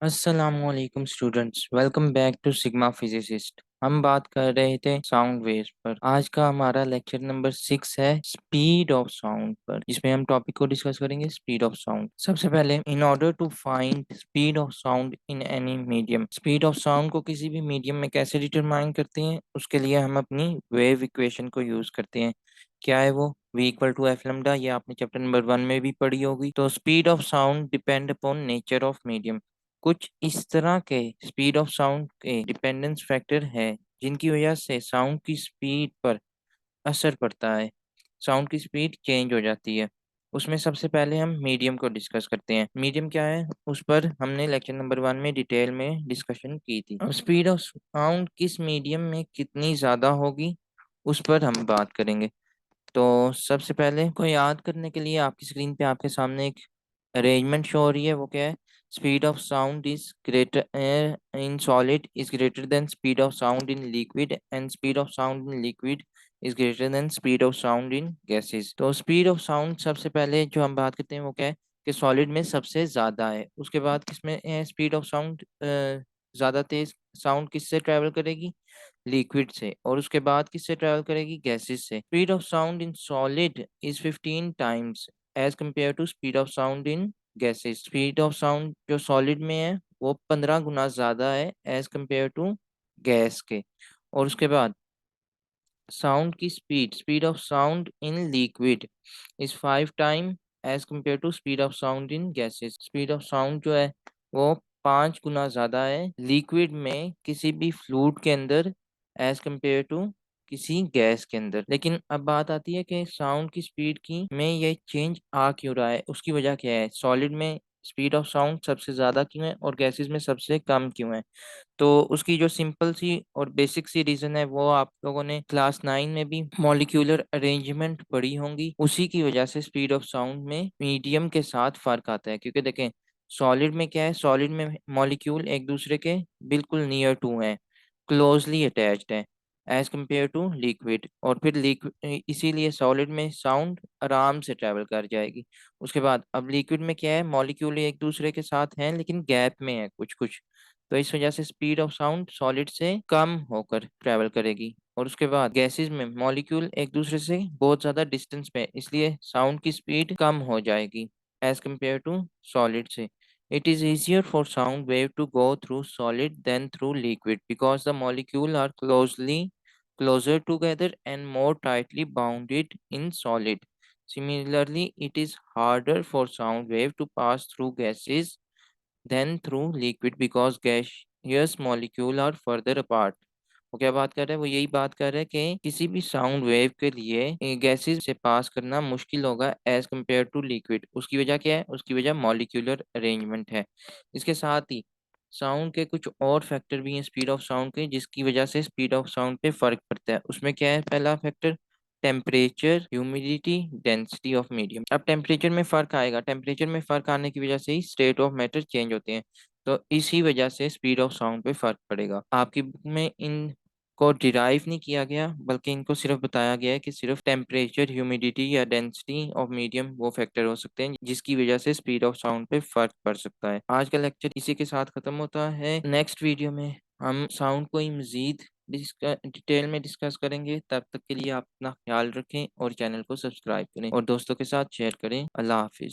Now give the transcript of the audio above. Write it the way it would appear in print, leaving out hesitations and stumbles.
अस्सलामुअलैकुम students, welcome back to Sigma physicist. हम बात कर रहे थे साउंड वेव्स पर। आज का हमारा लेक्चर नंबर 6 है स्पीड ऑफ साउंड पर, जिसमें हम टॉपिक को डिस्कस करेंगे स्पीड ऑफ साउंड। सबसे पहले, in order to find speed of sound in any medium, speed of sound को किसी भी मीडियम में कैसे डिटरमाइन करते हैं, उसके लिए हम अपनी वेव इक्वेशन को यूज करते हैं। क्या है वो? v equal to f lambda. ये आपने चैप्टर नंबर 1 में भी पढ़ी होगी। तो speed of sound depend upon nature of medium. कुछ इस तरह के स्पीड ऑफ साउंड के डिपेंडेंस फैक्टर है जिनकी वजह से साउंड की स्पीड पर असर पड़ता है, साउंड की स्पीड चेंज हो जाती है। उसमें सबसे पहले हम मीडियम को डिस्कस करते हैं। मीडियम क्या है, उस पर हमने लेक्चर नंबर 1 में डिटेल में डिस्कशन की थी। अब स्पीड ऑफ साउंड किस मीडियम में कितनी ज़्यादा होगी, उस पर हम बात करेंगे। तो सबसे पहले को याद करने के लिए आपकी स्क्रीन पे आपके सामने एक अरेंजमेंट शो हो रही है। वो क्या है? Speed of sound is greater in solid is greater than speed of sound in liquid, and speed of sound in liquid is greater than speed of sound in gases. तो speed of sound सबसे पहले जो हम बात करते हैं वो क्या है कि सॉलिड में सबसे ज़्यादा है। उसके बाद किसमें है स्पीड ऑफ साउंड ज़्यादा तेज? साउंड किससे ट्रैवल करेगी? लिक्विड से। और उसके बाद किससे ट्रैवल करेगी? गैसेस से। Speed of sound in solid is 15 times as compare to speed of sound in gases. Speed of sound जो सॉलिड में है वो 15 गुना ज़्यादा है एज कंपेयर टू गैस के। और उसके बाद साउंड की speed, speed of sound in liquid is 5 time as compare to speed of sound in gases. Speed of sound जो है वो 5 गुना ज़्यादा है लिक्विड में किसी भी फ्लूइड के अंदर एज कंपेयर टू किसी गैस के अंदर। लेकिन अब बात आती है कि साउंड की स्पीड की में ये चेंज आ क्यों रहा है, उसकी वजह क्या है? सॉलिड में स्पीड ऑफ साउंड सबसे ज़्यादा क्यों है और गैसेस में सबसे कम क्यों है? तो उसकी जो सिंपल सी और बेसिक सी रीजन है वो आप लोगों ने क्लास 9 में भी मॉलिक्यूलर अरेंजमेंट पढ़ी होंगी। उसी की वजह से स्पीड ऑफ साउंड में मीडियम के साथ फर्क आता है। क्योंकि देखें, सॉलिड में क्या है, सॉलिड में मॉलिक्यूल एक दूसरे के बिल्कुल नियर टू हैं, क्लोजली अटैच्ड हैं एज कम्पेयर टू लिक्विड। और फिर लिक्विड, इसीलिए सॉलिड में साउंड आराम से ट्रेवल कर जाएगी। उसके बाद अब लिक्विड में क्या है, मॉलिक्यूल एक दूसरे के साथ हैं लेकिन गैप में है कुछ कुछ। तो इस वजह से स्पीड ऑफ साउंड सॉलिड से कम होकर ट्रैवल करेगी। और उसके बाद गैसेस में मॉलिक्यूल एक दूसरे से बहुत ज़्यादा डिस्टेंस पे है, इसलिए साउंड की स्पीड कम हो जाएगी एज कम्पेयर टू सॉलिड से। It is easier for sound wave to go through solid than through liquid because the molecules are closer together and more tightly bounded in solid. Similarly, it is harder for sound wave to pass through gases then through liquid because gaseous molecule are further apart। वो क्या बात कर रहे हैं? वो यही बात कर रहे हैं कि किसी भी साउंड वेव के लिए गैसेस से पास करना मुश्किल होगा एज कम्पेयर टू लिक्विड। उसकी वजह क्या है? उसकी वजह मॉलिक्यूलर अरेंजमेंट है। इसके साथ ही साउंड के कुछ और फैक्टर भी हैं स्पीड ऑफ साउंड के, जिसकी वजह से स्पीड ऑफ साउंड पे फर्क पड़ता है। उसमें क्या है? पहला factor temperature, humidity, density of medium. अब टेम्परेचर में फर्क आएगा, टेम्परेचर में फर्क आने की वजह से ही स्टेट ऑफ मैटर चेंज होते हैं। तो इसी वजह से स्पीड ऑफ साउंड पे फर्क पड़ेगा। आपकी बुक में इन को डिराइव नहीं किया गया, बल्कि इनको सिर्फ बताया गया है कि सिर्फ टेम्परेचर, ह्यूमिडिटी या डेंसिटी ऑफ मीडियम वो फैक्टर हो सकते हैं जिसकी वजह से स्पीड ऑफ साउंड पे फर्क पड़ सकता है। आज का लेक्चर इसी के साथ खत्म होता है। नेक्स्ट वीडियो में हम साउंड को ही मजीद डिटेल में डिस्कस करेंगे। तब तक के लिए आप अपना ख्याल रखें और चैनल को सब्सक्राइब करें और दोस्तों के साथ शेयर करें। अल्लाह हाफिज।